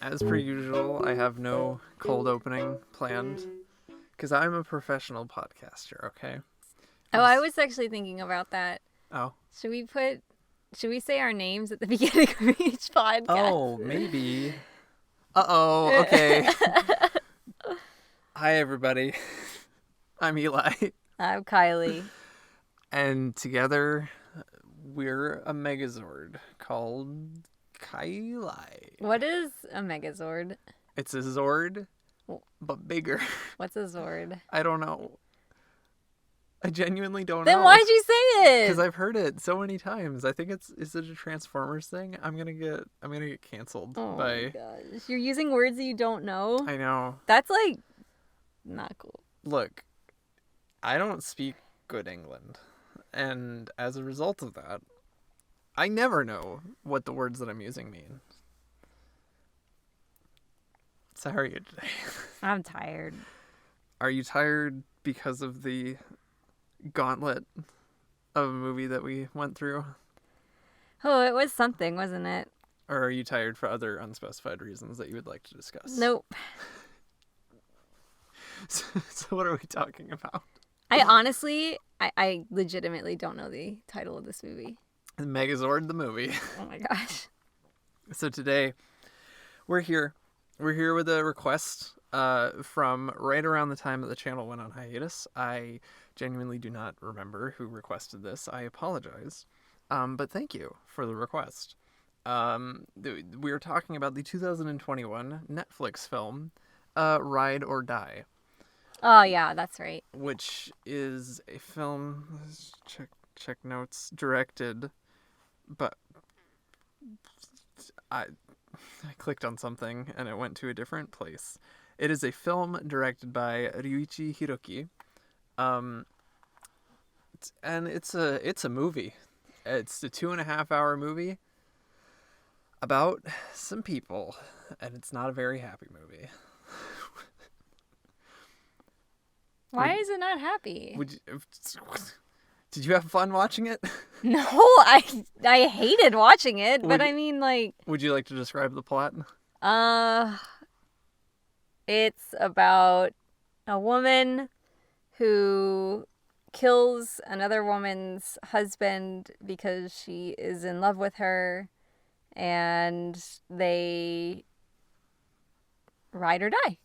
As per usual, I have no cold opening planned because I'm a professional podcaster, okay? I was actually thinking about that. Oh. Should we say our names at the beginning of each podcast? Oh, maybe. Uh-oh, okay. Hi, everybody. I'm Eli. I'm Kylie. And together, we're a Megazord called Kylie. What is a Megazord? It's a Zord, but bigger. What's a Zord? I don't know. I genuinely don't know. Then why'd you say it? Because I've heard it so many times. I think is it a Transformers thing? I'm gonna get canceled by. My gosh, you're using words that you don't know. I know. That's like not cool. Look, I don't speak good England, and as a result of that, I never know what the words that I'm using mean. So how are you today? I'm tired. Are you tired because of the gauntlet of a movie that we went through? Oh, it was something, wasn't it? Or are you tired for other unspecified reasons that you would like to discuss? Nope. So what are we talking about? I legitimately don't know the title of this movie. Megazord the movie. Oh my gosh. So today, we're here. We're here with a request from right around the time that the channel went on hiatus. I genuinely do not remember who requested this. I apologize. But thank you for the request. We were talking about the 2021 Netflix film, Ride or Die. Oh yeah, that's right. Which is a film, let's check notes, directed, but I clicked on something and it went to a different place. It is a film directed by Ryuichi Hiroki. And it's a movie. It's a 2.5-hour movie about some people, and it's not a very happy movie. Why is it not happy? Did you have fun watching it? No, I hated watching it, but I mean, like... Would you like to describe the plot? It's about a woman who kills another woman's husband because she is in love with her, and they ride or die.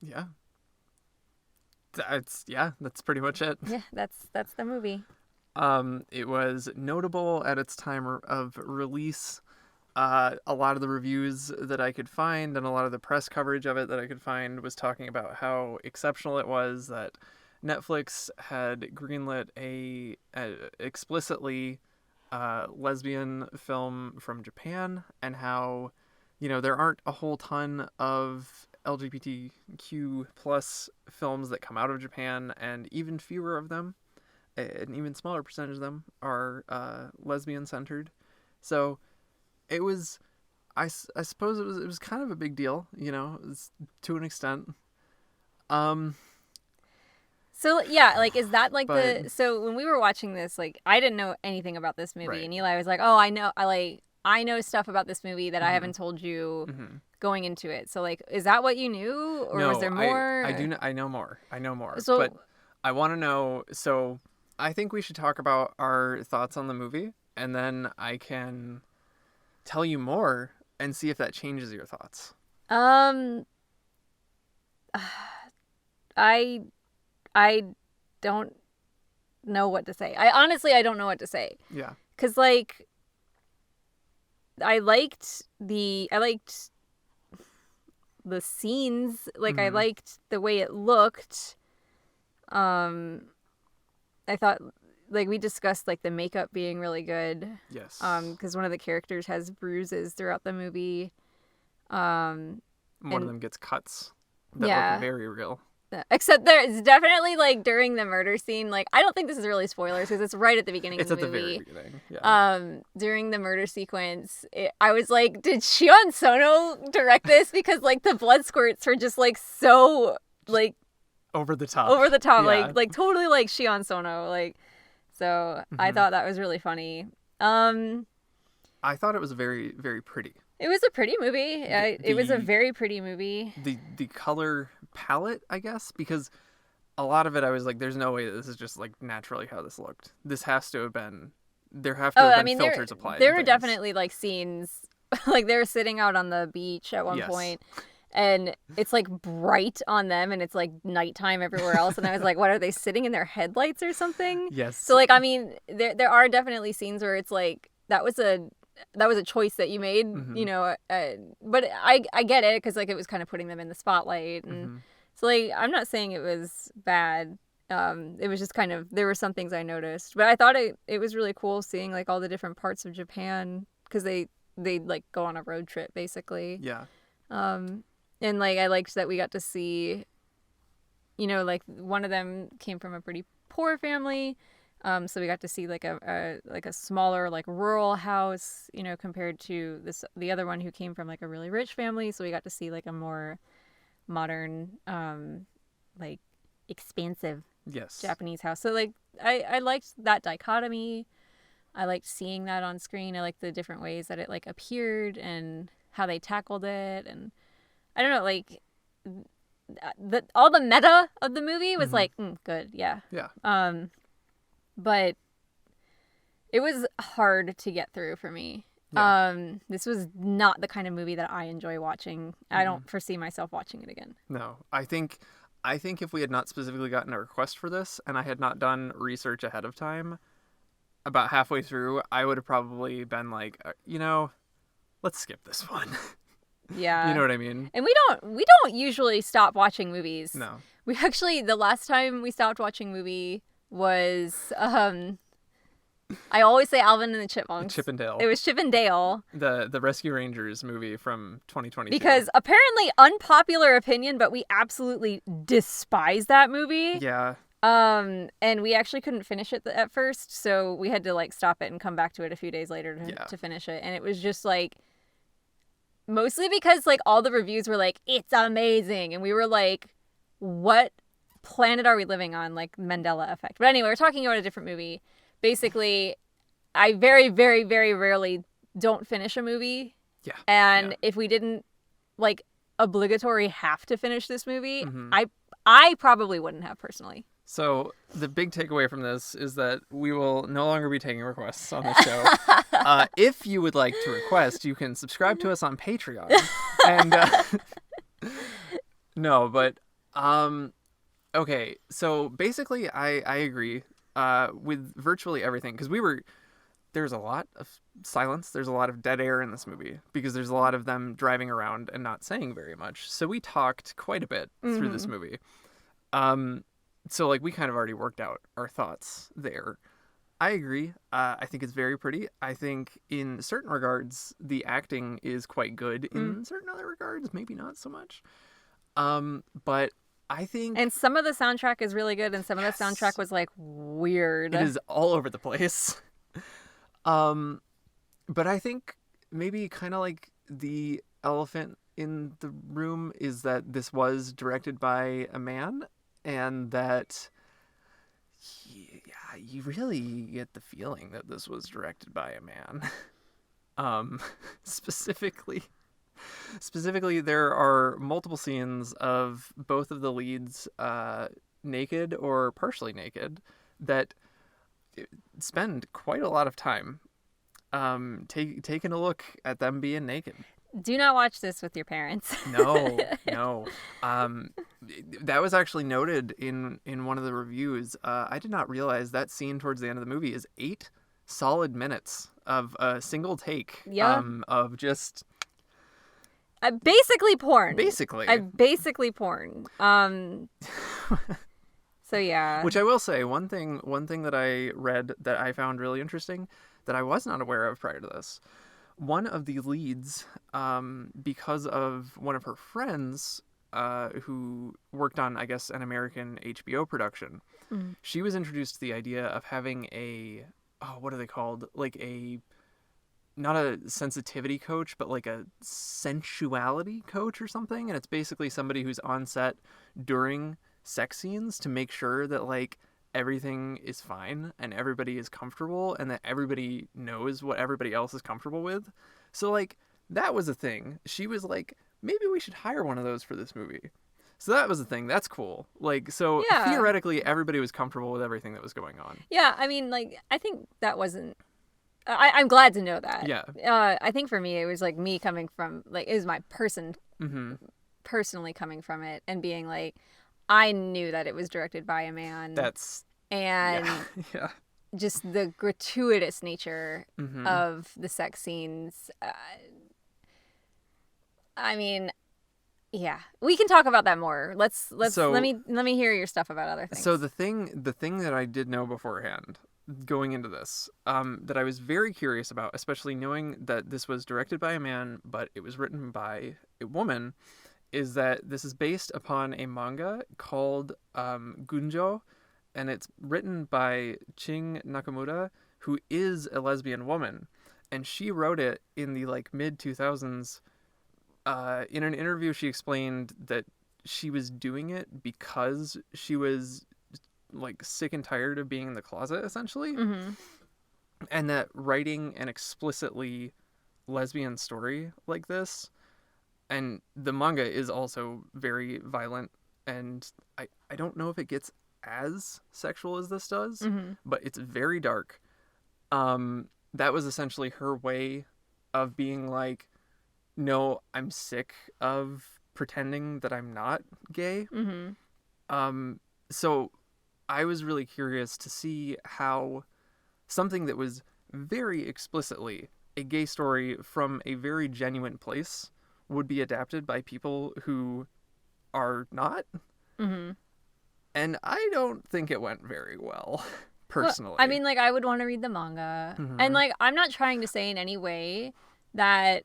Yeah. That's pretty much it. Yeah, that's the movie. It was notable at its time of release. A lot of the reviews that I could find and a lot of the press coverage of it that I could find was talking about how exceptional it was, that Netflix had greenlit a explicitly lesbian film from Japan, and how, there aren't a whole ton of LGBTQ plus films that come out of Japan, and even fewer of them, an even smaller percentage of them, are lesbian centered. So it was, I suppose it was kind of a big deal, to an extent. So yeah, like, is that like so when we were watching this, like, I didn't know anything about this movie, right. And Eli was like, "Oh, I know stuff about this movie that I haven't told you going into it." So, like, is that what you knew, or was there more? I know more. So, but I want to know. So, I think we should talk about our thoughts on the movie, and then I can tell you more and see if that changes your thoughts. I don't know what to say. I don't know what to say. Yeah. 'Cause, like, I liked the scenes. Like, I liked the way it looked. I thought, like, we discussed, like, the makeup being really good. Yes. 'Cause one of the characters has bruises throughout the movie. One of them gets cuts that look very real. Except there's definitely, like, during the murder scene, like, I don't think this is really spoilers because it's right at the beginning of the movie. It's at the very beginning, yeah. During the murder sequence, I was like, did Shion Sono direct this? Because, like, the blood squirts were just, like, so, like, over the top. Over the top, Yeah. like totally like Shion Sono, like. So I thought that was really funny. I thought it was very, very pretty. It was a pretty movie. It was a very pretty movie. The color palette, I guess, because a lot of it I was like, there's no way that this is just like naturally how this looked. This has to have been, there have to have been filters applied. There were definitely like scenes, like they were sitting out on the beach at one point, and it's like bright on them and it's like nighttime everywhere else. And I was like, what, are they sitting in their headlights or something? Yes. So like, I mean, there are definitely scenes where it's like, that was a choice that you made, you know, but I get it, because like it was kind of putting them in the spotlight, and so like I'm not saying it was bad. It was just kind of, there were some things I noticed, but I thought it was really cool seeing like all the different parts of Japan, because they like go on a road trip basically. Yeah. And like I liked that we got to see, you know, like one of them came from a pretty poor family. So we got to see like a smaller, like rural house, you know, compared to the other one who came from like a really rich family. So we got to see like a more modern, like expansive Japanese house. So like I liked that dichotomy. I liked seeing that on screen. I liked the different ways that it like appeared and how they tackled it. And I don't know, like all the meta of the movie was like good, yeah. But it was hard to get through for me. Yeah. This was not the kind of movie that I enjoy watching. I don't foresee myself watching it again. No, I think if we had not specifically gotten a request for this and I had not done research ahead of time, about halfway through, I would have probably been like, you know, let's skip this one. Yeah. You know what I mean? And we don't usually stop watching movies. No. We actually, the last time we stopped watching movie was I always say Alvin and the Chipmunks. Chip and Dale. It was Chip and Dale. The Rescue Rangers movie from 2022. Because apparently, unpopular opinion, but we absolutely despise that movie. Yeah. And we actually couldn't finish it at first, so we had to like stop it and come back to it a few days later to finish it. And it was just like, mostly because like all the reviews were like, it's amazing, and we were like, what planet are we living on? Like Mandela effect. But anyway, we're talking about a different movie. Basically, I very, very, very rarely don't finish a movie. Yeah. And if we didn't like obligatory have to finish this movie, I probably wouldn't have personally. So the big takeaway from this is that we will no longer be taking requests on this show. If you would like to request, you can subscribe to us on Patreon. And no, but okay. So basically, I agree with virtually everything, because there's a lot of silence. There's a lot of dead air in this movie because there's a lot of them driving around and not saying very much. So we talked quite a bit through this movie. So like we kind of already worked out our thoughts there. I agree. I think it's very pretty. I think in certain regards the acting is quite good. In certain other regards, maybe not so much. But I think, and some of the soundtrack is really good, and some of the soundtrack was like weird. It is all over the place. But I think maybe kind of like the elephant in the room is that this was directed by a man, and that you really get the feeling that this was directed by a man. Specifically, there are multiple scenes of both of the leads naked or partially naked that spend quite a lot of time taking a look at them being naked. Do not watch this with your parents. No. That was actually noted in one of the reviews. I did not realize that scene towards the end of the movie is 8 solid minutes of a single take. Yeah. Of just basically porn. Basically porn. So yeah. Which I will say, one thing that I read that I found really interesting that I was not aware of prior to this. One of the leads, because of one of her friends who worked on, I guess, an American HBO production, she was introduced to the idea of having what are they called? Like not a sensitivity coach, but like a sensuality coach or something. And it's basically somebody who's on set during sex scenes to make sure that like everything is fine and everybody is comfortable and that everybody knows what everybody else is comfortable with. So like that was a thing. She was like, maybe we should hire one of those for this movie. So that was the thing. That's cool. Like, so theoretically, everybody was comfortable with everything that was going on. Yeah, I mean, like, I think that wasn't... I'm glad to know that. Yeah. I think for me, it was like me coming from, like, it was my personally coming from it and being like, I knew that it was directed by a man. And just the gratuitous nature of the sex scenes. I mean... Yeah, we can talk about that more. Let me hear your stuff about other things. So the thing that I did know beforehand, going into this, that I was very curious about, especially knowing that this was directed by a man, but it was written by a woman, is that this is based upon a manga called Gunjo, and it's written by Ching Nakamura, who is a lesbian woman, and she wrote it in the like mid 2000s. In an interview, she explained that she was doing it because she was like sick and tired of being in the closet, essentially, and that writing an explicitly lesbian story like this, and the manga is also very violent, and I don't know if it gets as sexual as this does, but it's very dark. That was essentially her way of being like, no, I'm sick of pretending that I'm not gay. So I was really curious to see how something that was very explicitly a gay story from a very genuine place would be adapted by people who are not. And I don't think it went very well, personally. Well, I mean, like, I would want to read the manga. And, like, I'm not trying to say in any way that...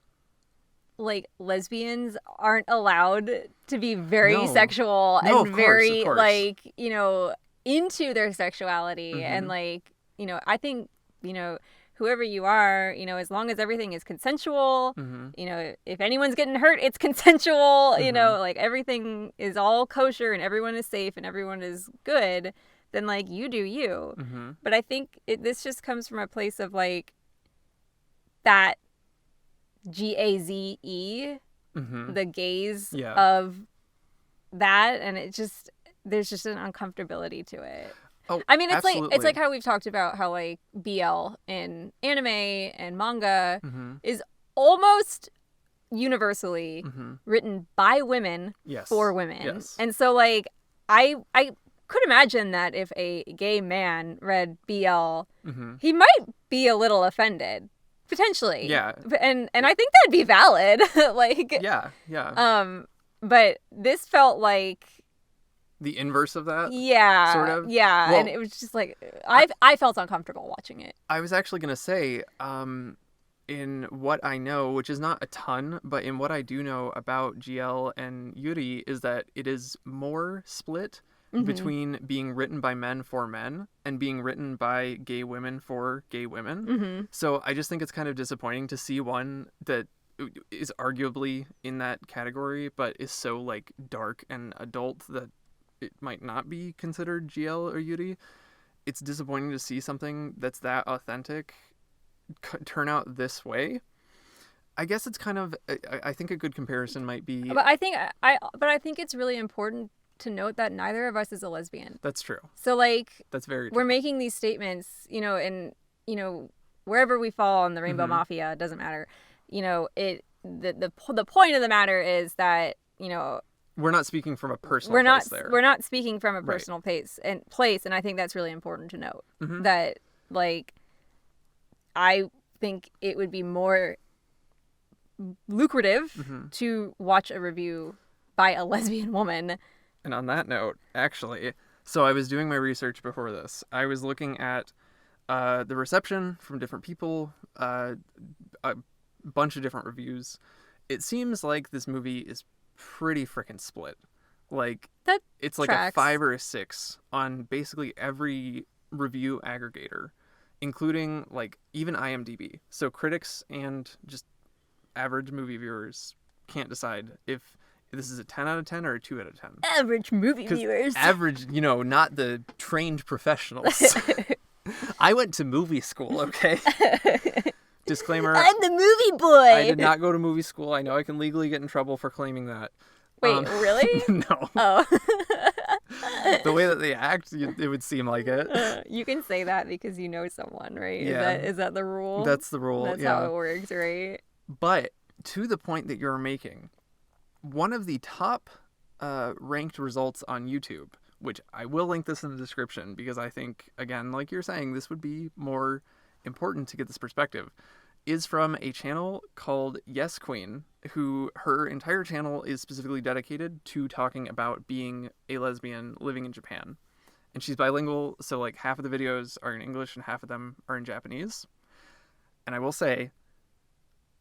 like lesbians aren't allowed to be very sexual and very like, you know, into their sexuality. And like, you know, I think, you know, whoever you are, you know, as long as everything is consensual, you know, if anyone's getting hurt, it's consensual, you know, like everything is all kosher and everyone is safe and everyone is good, then like you do you. But I think this just comes from a place of like that GAZE, the gaze of that, and it just, there's just an uncomfortability to it. Oh, I mean, absolutely. it's like how we've talked about how like BL in anime and manga is almost universally written by women for women. And so like I could imagine that if a gay man read BL, he might be a little offended. Potentially. Yeah. And I think that'd be valid. Like Yeah. But this felt like the inverse of that. Yeah. Sort of. Yeah. Well, and it was just like I felt uncomfortable watching it. I was actually gonna say, in what I know, which is not a ton, but in what I do know about GL and Yuri, is that it is more split between being written by men for men and being written by gay women for gay women. So I just think it's kind of disappointing to see one that is arguably in that category, but is so like dark and adult that it might not be considered GL or Yuri. It's disappointing to see something that's that authentic turn out this way. I guess it's kind of, I think a good comparison might be. But I think it's really important to note that neither of us is a lesbian. That's true. So like that's very true. We're making these statements, you know, and you know, wherever we fall in the Rainbow Mafia, it doesn't matter. You know, the point of the matter is that, you know, we're not speaking from a personal place there. We're not speaking from a personal place, and I think that's really important to note. That like I think it would be more lucrative to watch a review by a lesbian woman. And on that note, actually, so I was doing my research before this. I was looking at the reception from different people, a bunch of different reviews. It seems like this movie is pretty freaking split. Like, it's like a 5 or a 6 on basically every review aggregator, including like even IMDb. So critics and just average movie viewers can't decide if this is a 10 out of 10 or a 2 out of 10? Average movie viewers. Average, not the trained professionals. I went to movie school, okay? Disclaimer. I'm the movie boy. I did not go to movie school. I know I can legally get in trouble for claiming that. Wait, really? No. Oh. The way that they act, it would seem like it. You can say that because you know someone, right? Yeah. Is that the rule? That's the rule, That's how it works, right? But to the point that you're making, one of the top ranked results on YouTube, which I will link this in the description because I think, again, like you're saying, this would be more important to get this perspective, is from a channel called Yes Queen, who her entire channel is specifically dedicated to talking about being a lesbian living in Japan. And she's bilingual, so like half of the videos are in English and half of them are in Japanese. And I will say,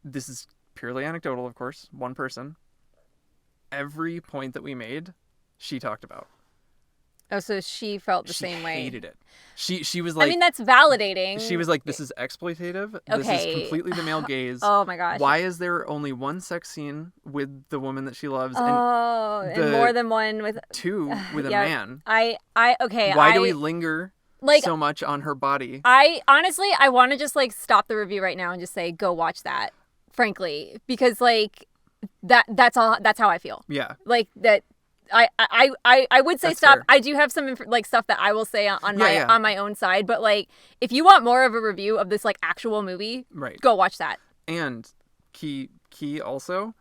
this is purely anecdotal, of course, one person. Every point that we made, she talked about. Oh, so she felt the same way. She hated it. She was like... I mean, that's validating. She was like, this is exploitative. Okay. This is completely the male gaze. Oh, my gosh. Why is there only one sex scene with the woman that she loves? And more than one with... Two with a man. Okay. Why do we linger so much on her body? Honestly, I want to just like stop the review right now and just say, go watch that, frankly. Because like, that's how I feel. Yeah. Like that... I would say That's stop. fair. I do have some like stuff that I will say on my own side, but like if you want more of a review of this like actual movie, right, go watch that. And key also,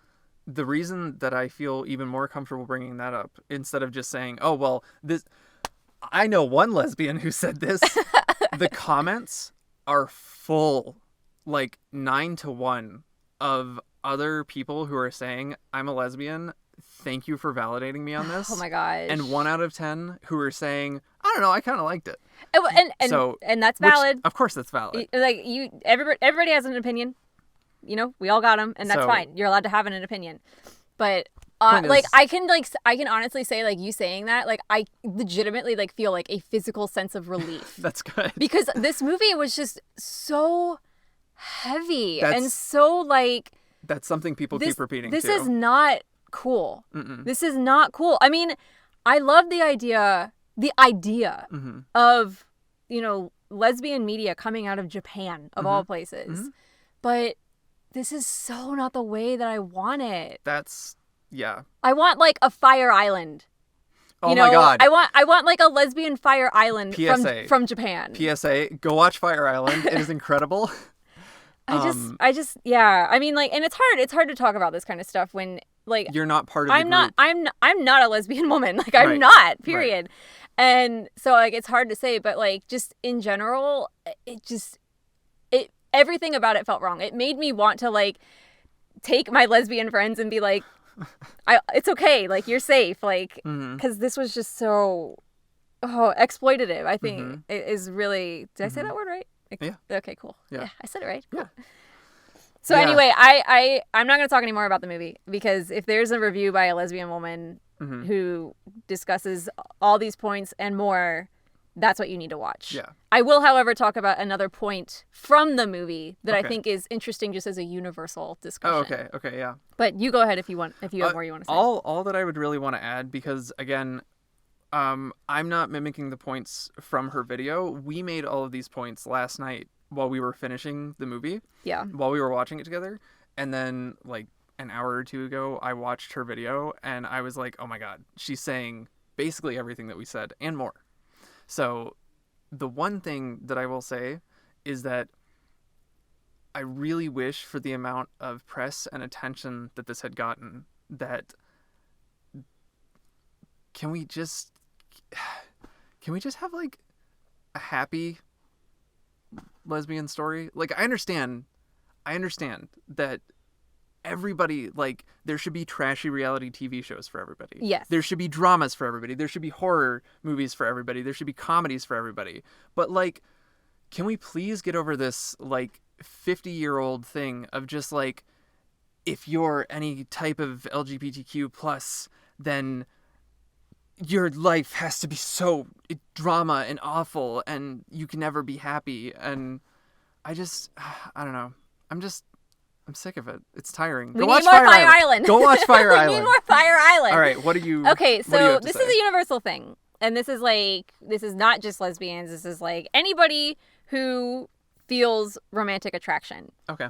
the reason that I feel even more comfortable bringing that up instead of just saying, oh well, this, I know one lesbian who said this. The comments are full, like 9 to 1 of other people who are saying, I'm a lesbian. Thank you for validating me on this. Oh my gosh. And 1 out of 10 who are saying, I don't know, I kind of liked it. And that's valid. Of course that's valid. Like everybody has an opinion. We all got them, and that's fine. You're allowed to have an opinion. But I can honestly say, like, you saying that, like, I legitimately like feel like a physical sense of relief. That's good. Because this movie was just so heavy and so like. That's something people keep repeating. This too. is not cool. Mm-mm. This is not cool. I mean, I love the idea mm-hmm. of, lesbian media coming out of Japan, of mm-hmm. all places. Mm-hmm. But this is so not the way that I want it. Yeah. I want like a Fire Island. Oh my God. I want like a lesbian Fire Island from Japan. PSA, go watch Fire Island. It is incredible. I just yeah. I mean, like, and it's hard to talk about this kind of stuff when like you're not part of the group. I'm not a lesbian woman. Like, I'm not, period. Right. And so like it's hard to say, but like just in general, everything about it felt wrong. It made me want to like take my lesbian friends and be like, it's okay, like, you're safe, like, because this was just so exploitative. I think it is really. Did I say that word right? Yeah. Okay, cool. Yeah, I said it right. Cool. Yeah. So anyway, I'm not going to talk anymore about the movie, because if there's a review by a lesbian woman who discusses all these points and more, that's what you need to watch. Yeah. I will, however, talk about another point from the movie that I think is interesting just as a universal discussion. Oh, okay, yeah. But you go ahead if you have more you want to say. All that I would really want to add, because again, I'm not mimicking the points from her video. We made all of these points last night while we were finishing the movie. Yeah. While we were watching it together. And then like an hour or two ago, I watched her video and I was like, oh my God, she's saying basically everything that we said and more. So the one thing that I will say is that I really wish, for the amount of press and attention that this had gotten, that can we just have like a happy lesbian story? Like, I understand that everybody, like, there should be trashy reality TV shows for everybody. Yes. There should be dramas for everybody. There should be horror movies for everybody. There should be comedies for everybody. But like, can we please get over this like 50-year-old thing of just like, if you're any type of LGBTQ plus, then your life has to be so drama and awful and you can never be happy. And I don't know. I'm sick of it. It's tiring. We need more Fire Island. Go watch Fire Island. We need more Fire Island. All right, what do you? Okay, so this is a universal thing, and this is not just lesbians. This is like anybody who feels romantic attraction. Okay.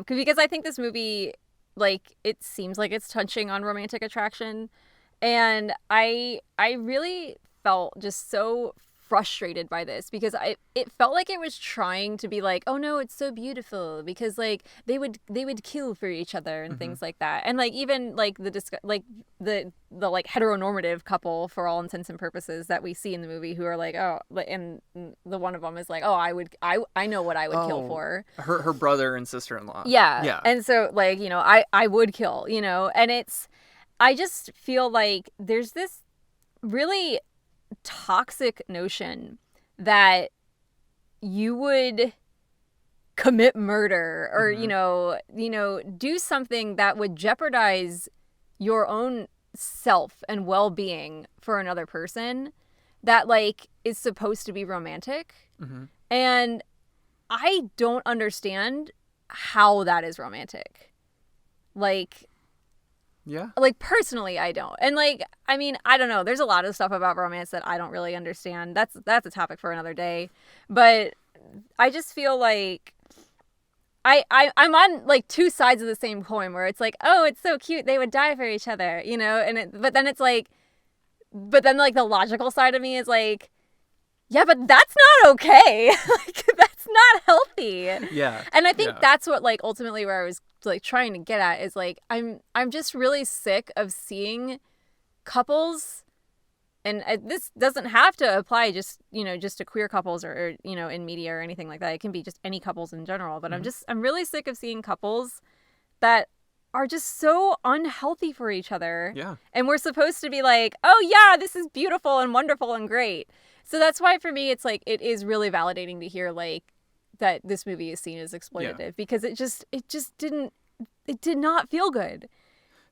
Because I think this movie, like, it seems like it's touching on romantic attraction, and I really felt just so frustrated by this because it felt like it was trying to be like, oh no, it's so beautiful because like they would kill for each other and things like that, and like even like the like heteronormative couple for all intents and purposes that we see in the movie who are like, oh, and the one of them is like, oh, I know what I would kill for her brother and sister-in-law. Yeah, and so like, you know, I would kill, you know, and I just feel like there's this really toxic notion that you would commit murder or you know do something that would jeopardize your own self and well-being for another person that like is supposed to be romantic. And I don't understand how that is romantic. Like, yeah. Like, personally, I don't. And, like, I mean, I don't know. There's a lot of stuff about romance that I don't really understand. That's a topic for another day. But I just feel like I'm on, like, two sides of the same coin where it's like, oh, it's so cute. They would die for each other, you know? But then it's like, the logical side of me is like, yeah, but that's not okay. Like, that's not healthy. Yeah. And I think that's what, like, ultimately where I was, like, trying to get at is, like, I'm just really sick of seeing couples, and this doesn't have to apply just, you know, just to queer couples or, you know, in media or anything like that. It can be just any couples in general. But I'm really sick of seeing couples that are just so unhealthy for each other. Yeah. And we're supposed to be like, oh, yeah, this is beautiful and wonderful and great. So that's why for me, it's like, it is really validating to hear like that this movie is seen as exploitative because it did not feel good.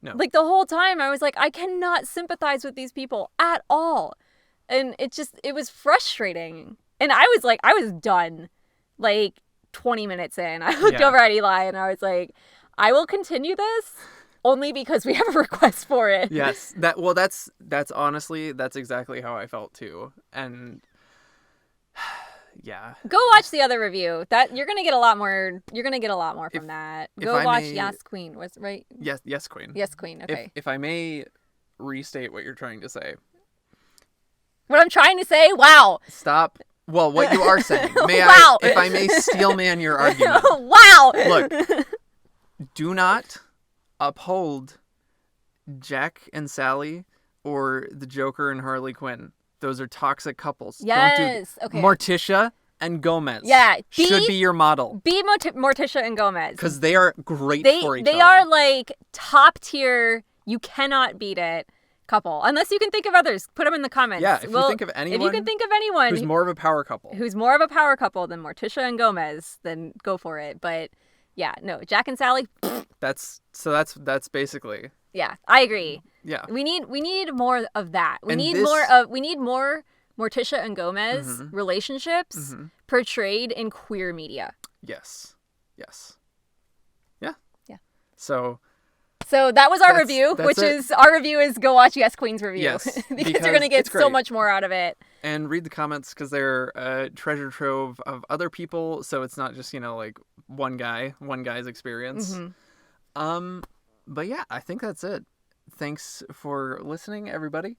No. Like the whole time I was like, I cannot sympathize with these people at all. And it was frustrating. And I was done like 20 minutes in. I looked over at Eli and I was like, I will continue this only because we have a request for it. Yes. That's honestly, that's exactly how I felt too. And yeah. Go watch the other review. That you're gonna get a lot more from that. Go watch Yes Queen. Was right? Yes Queen. Yes Queen. Okay. If I may restate what you're trying to say. What I'm trying to say? Wow. Stop. Well, what you are saying. Wow. If I may steelman your argument. Wow. Look. Do not uphold Jack and Sally or the Joker and Harley Quinn. Those are toxic couples. Yes. Okay. Morticia and Gomez. Yeah. Should be your model. Be Morticia and Gomez. Because they are great for each other. They are like top tier. You cannot beat it. Couple. Unless you can think of others. Put them in the comments. Yeah. If you can think of anyone who's more of a power couple. Who's more of a power couple than Morticia and Gomez, then go for it. But yeah, no. Jack and Sally. That's basically. Yeah, I agree. Yeah. We need more of that. We need more Morticia and Gomez relationships portrayed in queer media. Yes. Yeah. Yeah. So that was our review, our review is go watch Yes Queen's review. Yes, because you're going to get so much more out of it. And read the comments because they're a treasure trove of other people, so it's not just, you know, like one guy's experience. But yeah, I think that's it. Thanks for listening, everybody.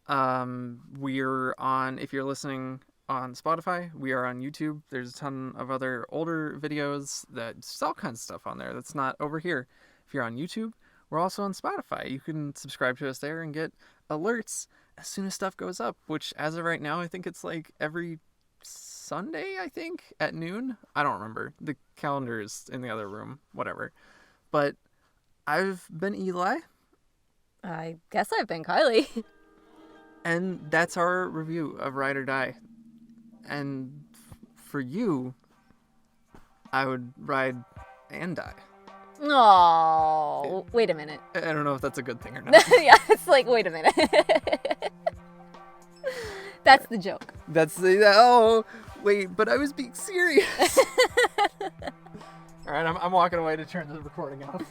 We're on, if you're listening on Spotify, we are on YouTube. There's a ton of other older videos that's all kinds of stuff on there that's not over here. If you're on YouTube, we're also on Spotify. You can subscribe to us there and get alerts as soon as stuff goes up, which as of right now, I think it's like every Sunday, I think, at noon. I don't remember. The calendar is in the other room, whatever. But I've been Eli. I guess I've been Kylie. And that's our review of Ride or Die. And for you, I would ride and die. Oh, wait a minute. I don't know if that's a good thing or not. Yeah, it's like, wait a minute. That's the joke. That's the, oh, wait, but I was being serious. All right, I'm walking away to turn the recording off.